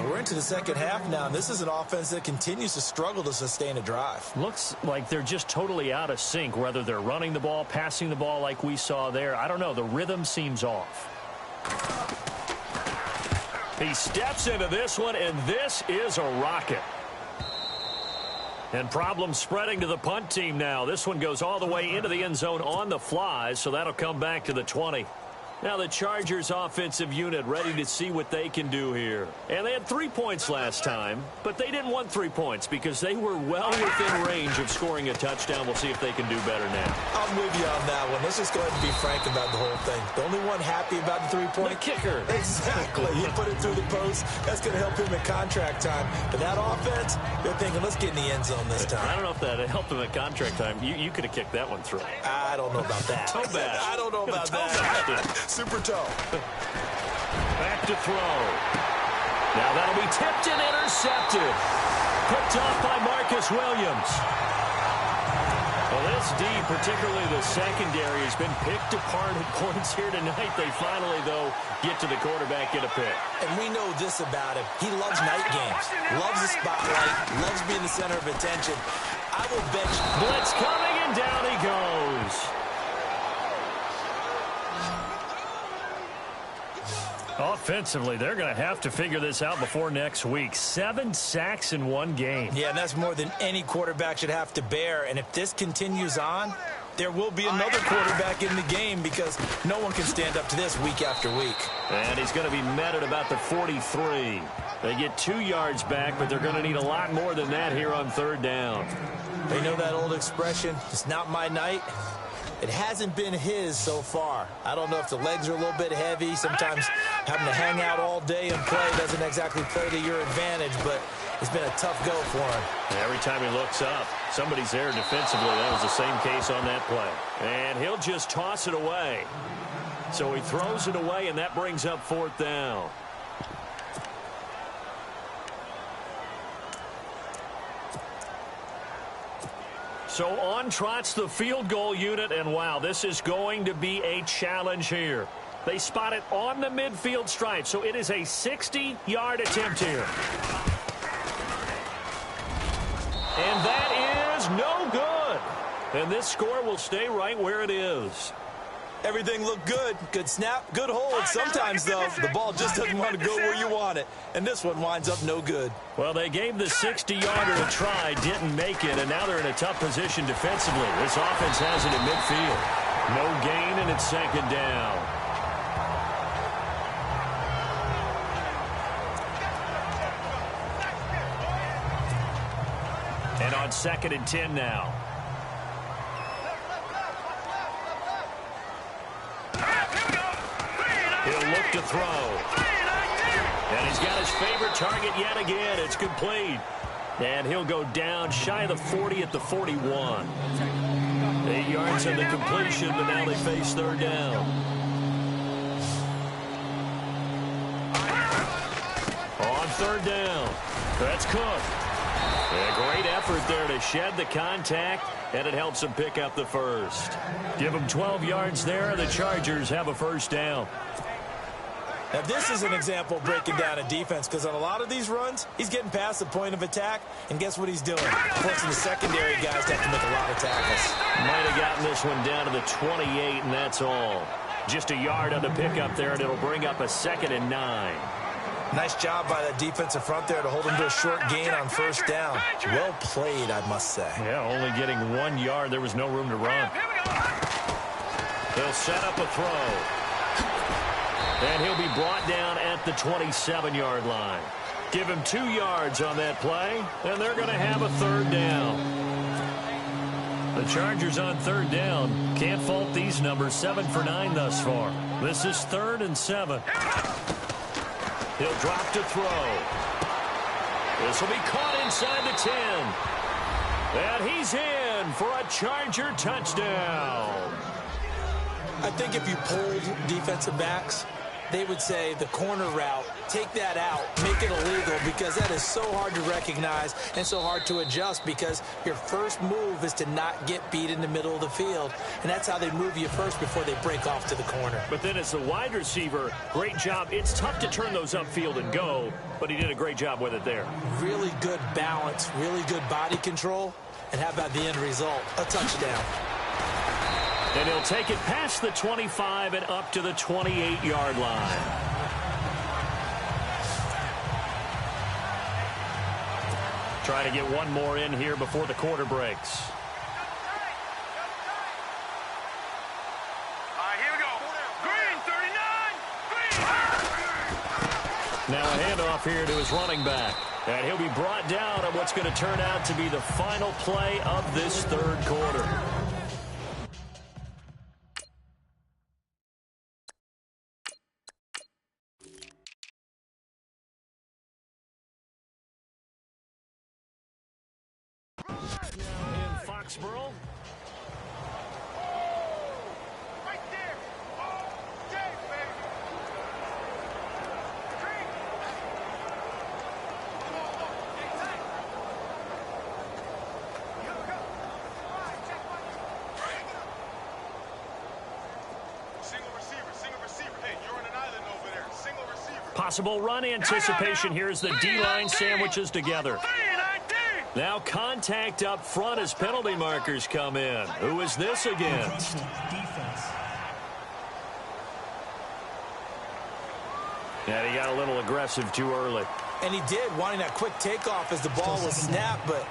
We're into the second half now, and this is an offense that continues to struggle to sustain a drive.
Looks like they're just totally out of sync, whether they're running the ball, passing the ball like we saw there. I don't know. The rhythm seems off. He steps into this one, and this is a rocket. And problems spreading to the punt team now. This one goes all the way into the end zone on the fly, so that'll come back to the 20. Now the Chargers offensive unit ready to see what they can do here. And they had 3 points last time, but they didn't want 3 points because they were well within range of scoring a touchdown. We'll see if they can do better now.
I'm with you on that one. Let's just go ahead and be frank about the whole thing. The only one happy about the 3-point?
The kicker.
Exactly. He put it through the post. That's going to help him in contract time. But that offense, they're thinking, let's get in the end zone this time.
I don't know if that helped him at contract time. You could have kicked that one through.
I don't know about that.
Toe bash.
I don't know about that. Super toe.
Back to throw. Now that'll be tipped and intercepted. Picked off by Marcus Williams. Well, this D, particularly the secondary, has been picked apart at points here tonight. They finally, though, get to the quarterback, get a pick.
And we know this about him. He loves night games, loves the spotlight, loves being the center of attention. I will bet you.
Blitz coming, and down he goes. Offensively, they're going to have to figure this out before next week. 7 sacks in one game.
Yeah, and that's more than any quarterback should have to bear. And if this continues on, there will be another quarterback in the game because no one can stand up to this week after week.
And he's going to be met at about the 43. They get 2 yards back, but they're going to need a lot more than that here on 3rd down.
They know that old expression, it's not my night. It hasn't been his so far. I don't know if the legs are a little bit heavy. Sometimes having to hang out all day and play doesn't exactly play to your advantage, but it's been a tough go for him.
Every time he looks up, somebody's there defensively. That was the same case on that play. And he'll just toss it away. So he throws it away, and that brings up 4th down. So on trots the field goal unit, and wow, this is going to be a challenge here. They spot it on the midfield stripe, so it is a 60-yard attempt here. And that is no good. And this score will stay right where it is.
Everything looked good. Good snap, good hold. Sometimes, though, the ball just doesn't want to go where you want it. And this one winds up no good.
Well, they gave the 60-yarder a try, didn't make it, and now they're in a tough position defensively. This offense has it at midfield. No gain, and it's 2nd down. And on 2nd and 10 now. He'll look to throw. And he's got his favorite target yet again. It's complete. And he'll go down shy of the 40 at the 41. 8 yards on the completion, but now they face 3rd down. On 3rd down. That's Cook. A great effort there to shed the contact and it helps them pick up the first. Give them 12 yards there. The Chargers have a first down.
Now, this is an example of breaking down a defense, because on a lot of these runs, he's getting past the point of attack, and guess what he's doing? Forcing the secondary guys to have to make a lot of tackles.
Might have gotten this one down to the 28, and that's all. Just a yard on the pickup there, and it'll bring up a 2nd and 9.
Nice job by the defensive front there to hold him to a short gain on first down. Well played, I must say.
Yeah, only getting 1 yard. There was no room to run. He'll set up a throw. And he'll be brought down at the 27-yard line. Give him 2 yards on that play, and they're going to have a 3rd down. The Chargers on 3rd down. Can't fault these numbers. 7 for 9 thus far. This is 3rd and 7. He'll drop to throw. This will be caught inside the 10. And he's in for a Charger touchdown.
I think if you polled defensive backs, they would say the corner route, take that out, make it illegal, because that is so hard to recognize and so hard to adjust, because your first move is to not get beat in the middle of the field, and that's how they move you first before they break off to the corner.
But then as the wide receiver, great job. It's tough to turn those upfield and go, but he did a great job with it there.
Really good balance, really good body control, and how about the end result? A touchdown.
And he'll take it past the 25 and up to the 28-yard line. Trying to get one more in here before the quarter breaks.
Here we go. Green, 39. Green.
Now a handoff here to his running back. And he'll be brought down on what's going to turn out to be the final play of this 3rd quarter. Foxborough.
Right there. Okay, baby. Single receiver. Hey, you're on an island over there. Single receiver.
Possible run anticipation here as the D-line sandwiches together. Now contact up front as penalty markers come in. Who is this against?
Defense.
Yeah, he got a little aggressive too early.
And he did, wanting that quick takeoff as the ball was snapped, but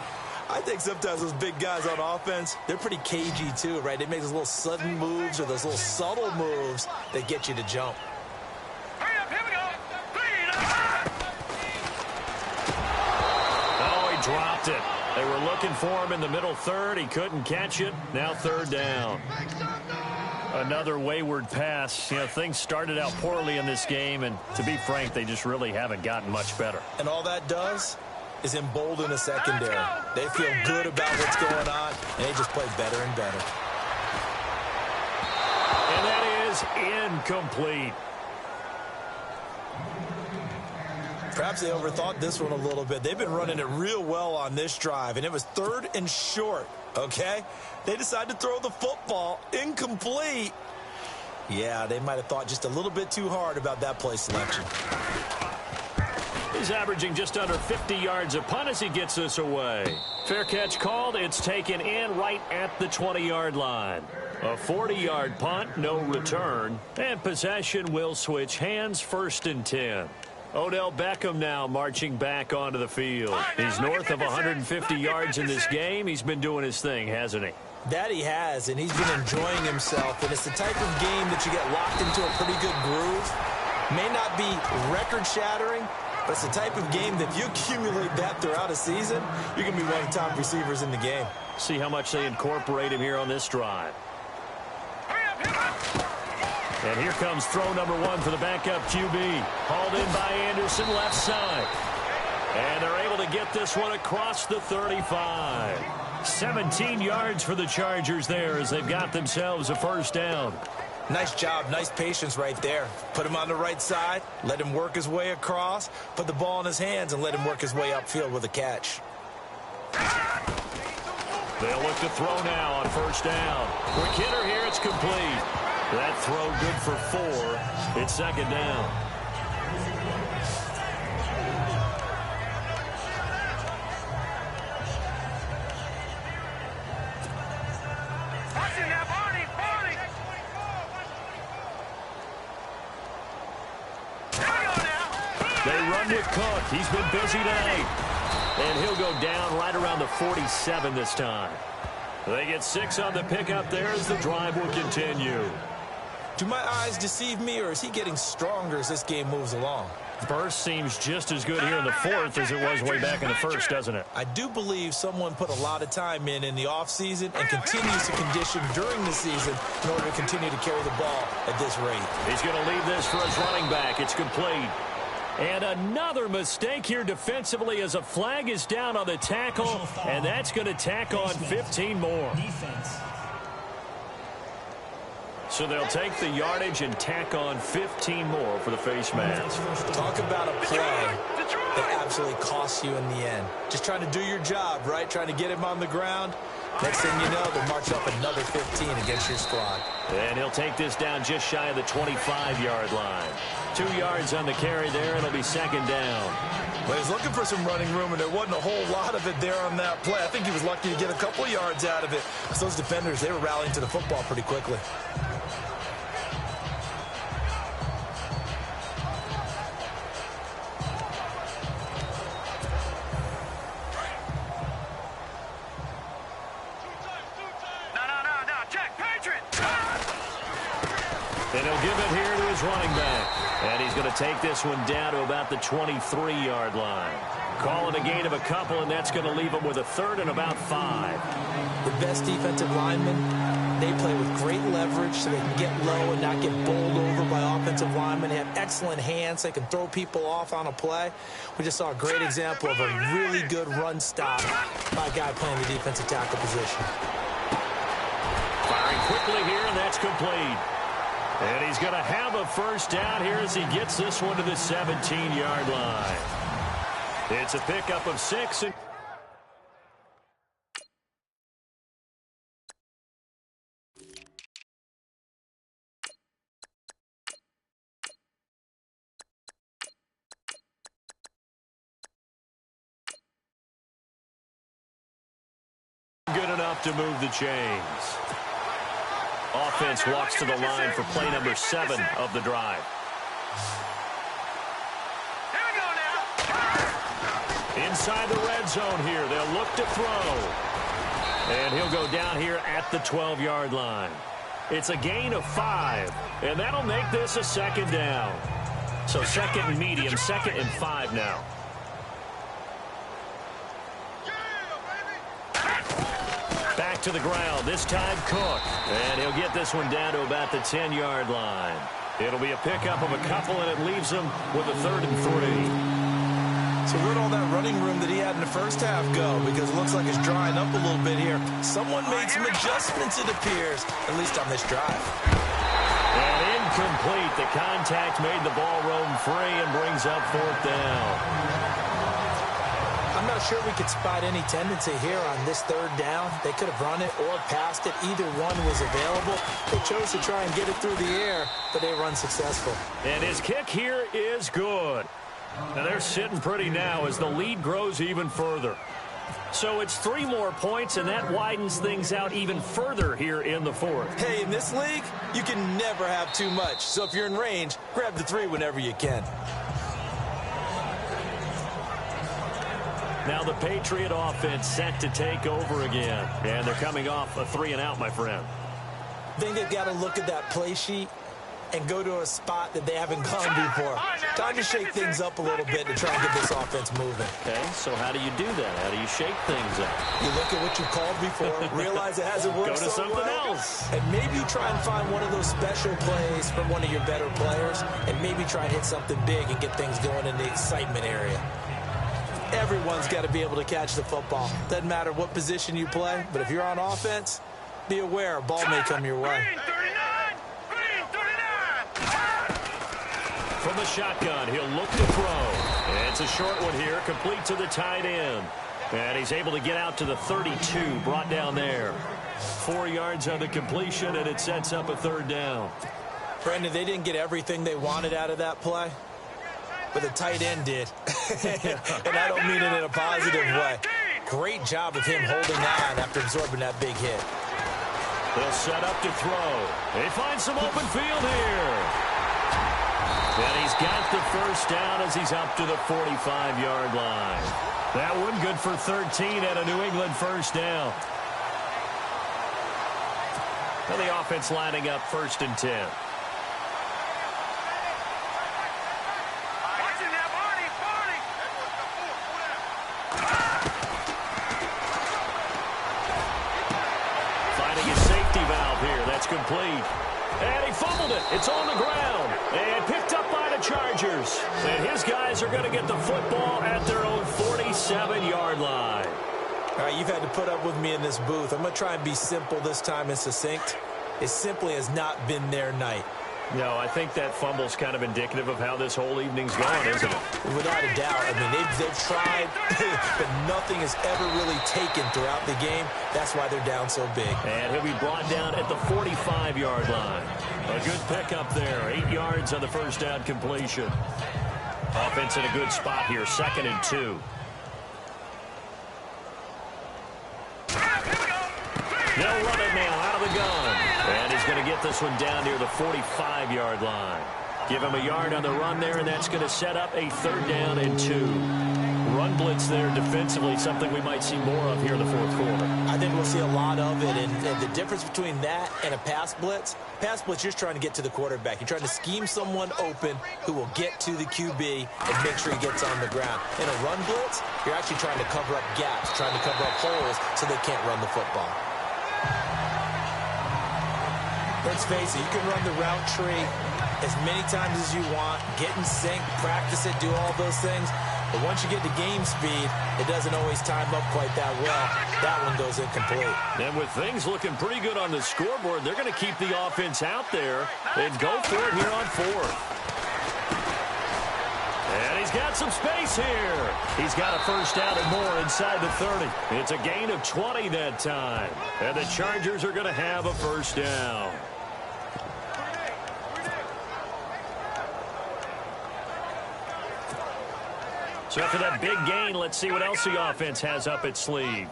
I think sometimes those big guys on offense, they're pretty cagey too, right? They make those little sudden moves or those little subtle moves that get you to jump.
Hurry up, here we go.
Oh, he dropped it. They were looking for him in the middle 3rd. He couldn't catch it. Now 3rd down. Another wayward pass. You know, things started out poorly in this game, and to be frank, they just really haven't gotten much better.
And all that does is embolden the secondary. They feel good about what's going on, and they just play better and better.
And that is incomplete.
Perhaps they overthought this one a little bit. They've been running it real well on this drive, and it was 3rd and short, okay? They decided to throw the football incomplete. Yeah, they might have thought just a little bit too hard about that play selection.
He's averaging just under 50 yards a punt as he gets this away. Fair catch called. It's taken in right at the 20-yard line. A 40-yard punt, no return. And possession will switch hands, 1st and 10. Odell Beckham now marching back onto the field. He's north of 150 yards in this game. He's been doing his thing, hasn't he?
That he has, and he's been enjoying himself. And it's the type of game that you get locked into a pretty good groove. May not be record-shattering, but it's the type of game that if you accumulate that throughout a season, you're going to be one of the top receivers in the game.
See how much they incorporate him here on this drive. And here comes throw number 1 for the backup QB. Hauled in by Anderson, left side. And they're able to get this one across the 35. 17 yards for the Chargers there as they've got themselves a 1st down.
Nice job, nice patience right there. Put him on the right side, let him work his way across, put the ball in his hands, and let him work his way upfield with a catch.
They'll look to throw now on first down. Quick hitter here, it's complete. That throw good for 4. It's second down. They run with Cook. He's been busy tonight. And he'll go down right around the 47 this time. They get 6 on the pickup there as the drive will continue.
Do my eyes deceive me, or is he getting stronger as this game moves along?
Burst seems just as good here in the 4th as it was way back in the 1st, doesn't it?
I do believe someone put a lot of time in the offseason and continues to condition during the season in order to continue to carry the ball at this rate.
He's going to leave this for his running back. It's complete. And another mistake here defensively as a flag is down on the tackle, and that's going to tack on 15 more. So they'll take the yardage and tack on 15 more for the face mask.
Talk about a play that absolutely costs you in the end. Just trying to do your job, right? Trying to get him on the ground. Next thing you know, they'll march up another 15 against your squad.
And he'll take this down just shy of the 25-yard line. 2 yards on the carry there, and it'll be second down.
Well, he's looking for some running room, and there wasn't a whole lot of it there on that play. I think he was lucky to get a couple of yards out of it. Because those defenders, they were rallying to the football pretty quickly.
And he'll give it here to his running back. And he's going to take this one down to about the 23-yard line. Calling a gain of a couple, and that's going to leave him with a 3rd and about 5.
The best defensive linemen, they play with great leverage so they can get low and not get bowled over by offensive linemen. They have excellent hands. They can throw people off on a play. We just saw a great example of a really good run stop by a guy playing the defensive tackle position.
Firing quickly here, and that's complete. And he's going to have a first down here as he gets this one to the 17-yard line. It's a pickup of 6. And good enough to move the chains. Offense walks to the line for play number 7 of the drive. Inside the red zone here. They'll look to throw. And he'll go down here at the 12-yard line. It's a gain of 5. And that'll make this a second down. So second and medium, 2nd and 5 now. Back to the ground, this time Cook. And he'll get this one down to about the 10-yard line. It'll be a pickup of a couple, and it leaves him with a 3rd and 3.
So where'd all that running room that he had in the first half go? Because it looks like it's drying up a little bit here. Someone made some adjustments, it appears, at least on this drive.
And incomplete. The contact made the ball roam free and brings up 4th down.
I'm not sure we could spot any tendency here on this 3rd down. They could have run it or passed it. Either one was available. They chose to try and get it through the air, but they were unsuccessful.
And his kick here is good. Now they're sitting pretty now as the lead grows even further. So it's 3 more points, and that widens things out even further here in the 4th.
Hey, in this league, you can never have too much. So if you're in range, grab the 3 whenever you can.
Now the Patriot offense set to take over again. And they're coming off a 3-and-out, my friend.
I think they've got to look at that play sheet and go to a spot that they haven't gone before. Time to shake things up a little bit to try and get this offense moving.
Okay, so how do you do that? How do you shake things up?
You look at what you called before, realize it hasn't worked
Go to
so
something
well,
else.
and maybe try and find one of those special plays from one of your better players, and maybe try and hit something big and get things going in the excitement area. Everyone's got to be able to catch the football. Doesn't matter what position you play, but if you're on offense, be aware a ball may come your way.
From the shotgun, he'll look to throw. And it's a short one here, complete to the tight end. And he's able to get out to the 32, brought down there. 4 yards on the completion, and it sets up a third down.
Brandon, they didn't get everything they wanted out of that play, but the tight end did. And I don't mean it in a positive way. Great job of him holding on after absorbing that big hit.
They'll set up to throw. They find some open field here. And he's got the first down as he's up to the 45-yard line. That one good for 13 at a New England first down. And the offense lining up 1st and 10. Finding his safety valve here. That's complete. And he fumbled it. It's on the ground. And picked up by the Chargers. And his guys are going to get the football at their own 47-yard line.
All right, you've had to put up with me in this booth. I'm going to try and be simple this time and succinct. It simply has not been their night.
No, I think that fumble's kind of indicative of how this whole evening's gone, isn't it?
Without a doubt. I mean, they've tried, but nothing is ever really taken throughout the game. That's why they're down so big.
And he'll be brought down at the 45-yard line. A good pickup there. 8 yards on the first down completion. Offense in a good spot here. 2nd and 2. They'll run it now out of the gun. And he's going to get this one down near the 45-yard line. Give him a yard on the run there, and that's going to set up a 3rd down and 2. Run blitz there defensively, something we might see more of here in the 4th quarter.
I think we'll see a lot of it, and the difference between that and a pass blitz, you're just trying to get to the quarterback. You're trying to scheme someone open who will get to the QB and make sure he gets on the ground. In a run blitz, you're actually trying to cover up gaps, trying to cover up holes so they can't run the football. Let's face it, you can run the route tree as many times as you want, get in sync, practice it, do all those things. But once you get to game speed, it doesn't always time up quite that well. That one goes incomplete.
And with things looking pretty good on the scoreboard, they're going to keep the offense out there and go for it here on 4th. And he's got some space here. He's got a first down and more inside the 30. It's a gain of 20 that time. And the Chargers are going to have a first down. So after that big gain, let's see what else the offense has up its sleeve.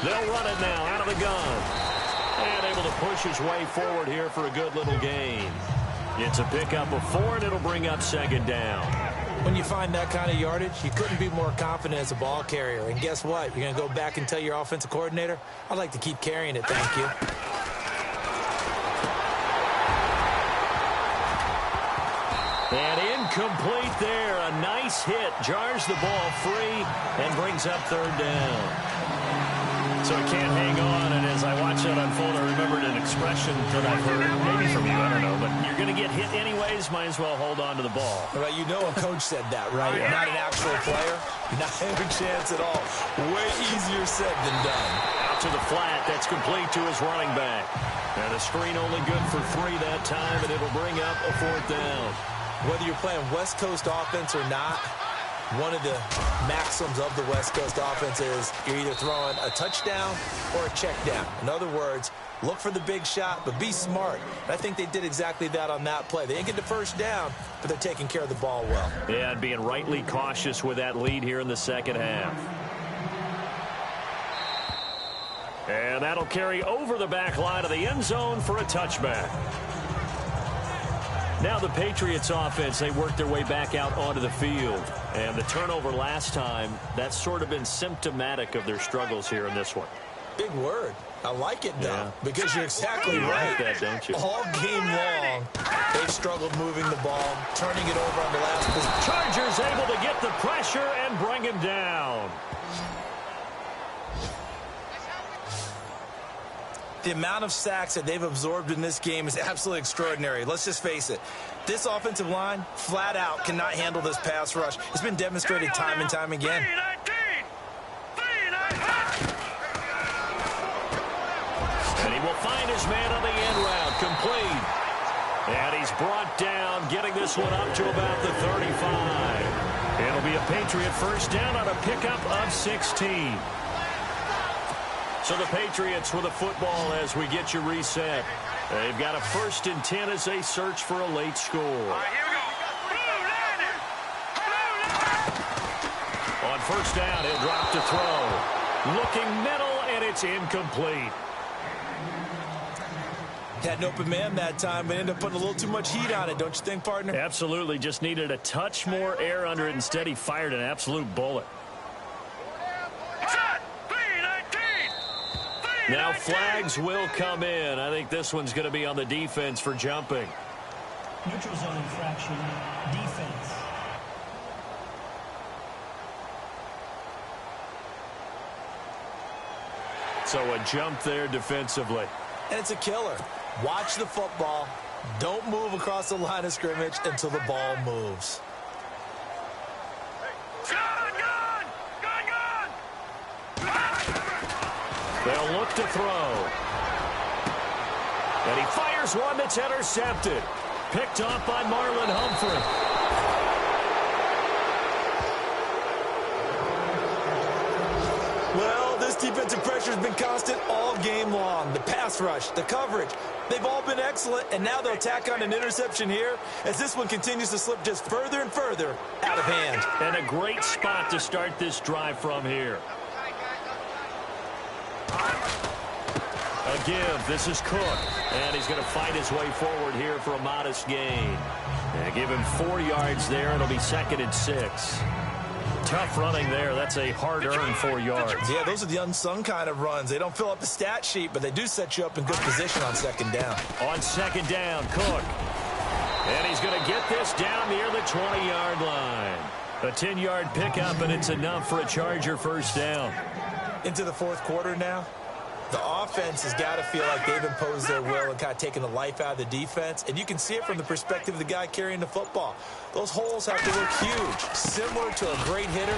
They'll run it now out of the gun. And able to push his way forward here for a good little gain. It's a pickup of 4, and it'll bring up 2nd down.
When you find that kind of yardage, you couldn't be more confident as a ball carrier. And guess what? You're going to go back and tell your offensive coordinator, I'd like to keep carrying it, thank you.
And incomplete there. A nice hit. Jars the ball free and brings up 3rd down. So I can't hang on. And as I watch that unfold, I remembered an expression that I've heard, maybe from you, I don't know. But you're going to get hit anyways. Might as well hold on to the ball.
Well, you know a coach said that, right? Not an actual player. Not a chance at all. Way easier said than done.
Out to the flat. That's complete to his running back. And a screen only good for 3 that time. And it'll bring up a 4th down.
Whether you're playing West Coast offense or not, one of the maxims of the West Coast offense is you're either throwing a touchdown or a check down. In other words, look for the big shot, but be smart. And I think they did exactly that on that play. They didn't get the first down, but they're taking care of the ball well.
Yeah, and being rightly cautious with that lead here in the 2nd half. And that'll carry over the back line of the end zone for a touchback. Now the Patriots offense, they worked their way back out onto the field. And the turnover last time, that's sort of been symptomatic of their struggles here in this one.
Big word. I like it, though, because you're exactly right.
Like that, don't you?
All game long, they've struggled moving the ball, turning it over on the last possession.
Chargers able to get the pressure and bring him down.
The amount of sacks that they've absorbed in this game is absolutely extraordinary. Let's just face it. This offensive line, flat out, cannot handle this pass rush. It's been demonstrated time and time again.
And he will find his man on the end route, complete. And he's brought down, getting this one up to about the 35. Patriot first down on a pickup of 16. So the Patriots with a football as we get you reset. They've got a 1st and 10 as they search for a late score. On first down, he'll drop to throw. Looking middle, and it's incomplete.
Had an open man that time, but ended up putting a little too much heat on it, don't you think, partner?
Absolutely. Just needed a touch more air under it. Instead, he fired an absolute bullet. Now flags will come in. I think this one's going to be on the defense for jumping.
Neutral zone infraction, defense.
So a jump there defensively.
And it's a killer. Watch the football. Don't move across the line of scrimmage until the ball moves.
They'll look to throw. And he fires one that's intercepted. Picked off by Marlon Humphrey.
Well, this defensive pressure has been constant all game long. The pass rush, the coverage, they've all been excellent, and now they'll tack on an interception here as this one continues to slip just further and further out of hand.
And a great spot to start this drive from here. A give. This is Cook. And he's going to fight his way forward here for a modest gain. And give him 4 yards there. It'll be 2nd and 6. Tough running there. That's a hard-earned 4 yards.
Yeah, those are the unsung kind of runs. They don't fill up the stat sheet, but they do set you up in good position on 2nd down.
On 2nd down, Cook. And he's going to get this down near the 20-yard line. A 10-yard pickup, and it's enough for a Charger first down.
Into the 4th quarter now. The offense has got to feel like they've imposed their will and kind of taken the life out of the defense. And you can see it from the perspective of the guy carrying the football. Those holes have to look huge. Similar to a great hitter.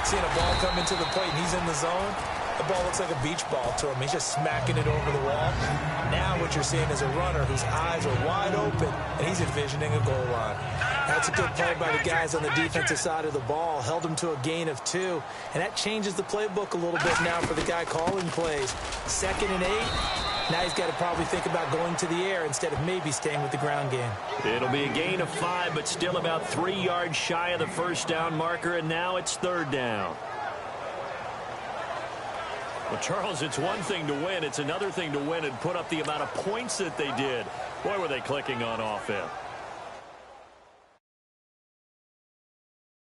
Seeing a ball come into the plate and he's in the zone. The ball looks like a beach ball to him. He's just smacking it over the wall. Now what you're seeing is a runner whose eyes are wide open, and he's envisioning a goal line. That's a good play by the guys on the defensive side of the ball. Held him to a gain of 2, and that changes the playbook a little bit now for the guy calling plays. 2nd and 8. Now he's got to probably think about going to the air instead of maybe staying with the ground game.
It'll be a gain of 5, but still about 3 yards shy of the first down marker, and now it's 3rd down. Well, Charles, it's one thing to win. It's another thing to win and put up the amount of points that they did. Boy, were they clicking on offense.